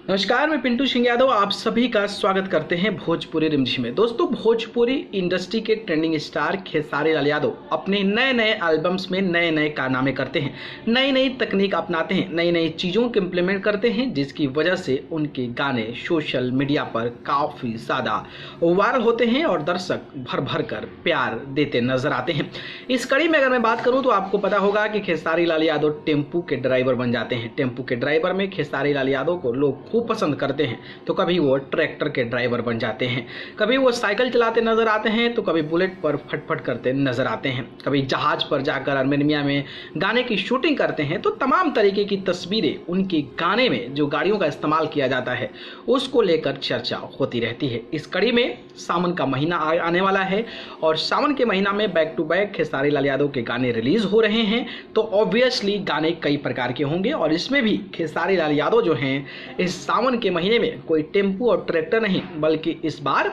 नमस्कार, मैं पिंटू सिंह यादव आप सभी का स्वागत करते हैं भोजपुरी रिमझिम में। दोस्तों, भोजपुरी इंडस्ट्री के ट्रेंडिंग स्टार खेसारी लाल यादव अपने नए नए एल्बम्स में नए नए कारनामे करते हैं, नई नई तकनीक अपनाते हैं, नई नई चीज़ों को इम्प्लीमेंट करते हैं, जिसकी वजह से उनके गाने सोशल मीडिया पर काफ़ी ज़्यादा वायरल होते हैं और दर्शक भर भर कर प्यार देते नजर आते हैं। इस कड़ी में अगर मैं बात करूँ तो आपको पता होगा कि खेसारी लाल यादव टेम्पू के ड्राइवर बन जाते हैं। टेम्पू के ड्राइवर में खेसारी लाल यादव को लोग खूब पसंद करते हैं, तो कभी वो ट्रैक्टर के ड्राइवर बन जाते हैं, कभी वो साइकिल चलाते नजर आते हैं, तो कभी बुलेट पर फटफट करते नजर आते हैं, कभी जहाज पर जाकर आर्मेनिया में गाने की शूटिंग करते हैं। तो तमाम तरीके की तस्वीरें उनके गाने में जो गाड़ियों का इस्तेमाल किया जाता है उसको लेकर चर्चा होती रहती है। इस कड़ी में सावन का महीना आने वाला है और सावन के महीना में back to back Khesari Lal Yadav के गाने रिलीज हो रहे हैं, तो ऑब्वियसली गाने कई प्रकार के होंगे और इसमें भी खेसारी लाल यादव जो हैं इस सावन के महीने में कोई टेम्पू और ट्रैक्टर नहीं बल्कि इस बार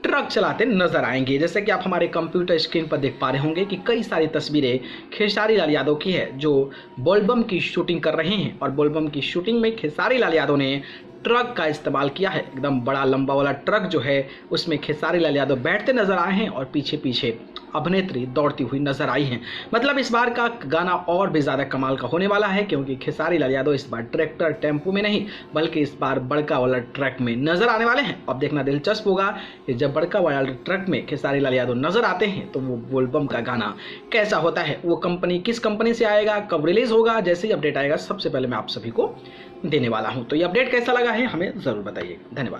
ट्रक चलाते नजर आएंगे। जैसे कि आप हमारे कंप्यूटर स्क्रीन पर देख पा रहे होंगे कि कई सारी तस्वीरें खेसारी लाल यादव की है जो बोलबम की शूटिंग कर रहे हैं और बोलबम की शूटिंग में खेसारी लाल यादव ने ट्रक का इस्तेमाल किया है। एकदम बड़ा लंबा वाला ट्रक जो है उसमें खेसारी लाल यादव बैठते नजर आए हैं और पीछे पीछे अभिनेत्री दौड़ती हुई नजर आई हैं। मतलब इस बार का गाना और भी ज़्यादा कमाल का होने वाला है, क्योंकि खेसारी लाल यादव इस बार ट्रैक्टर टेम्पू में नहीं बल्कि इस बार बड़का वाला ट्रक में नजर आने वाले हैं। अब देखना दिलचस्प होगा कि जब बड़का वाला ट्रक में खेसारी लाल यादव नजर आते हैं तो वो बोलबम का गाना कैसा होता है, वो कंपनी किस कंपनी से आएगा, कब रिलीज होगा, जैसे ही अपडेट आएगा सबसे पहले मैं आप सभी को देने वाला हूँ। तो ये अपडेट कैसा लगा है हमें ज़रूर बताइए। धन्यवाद।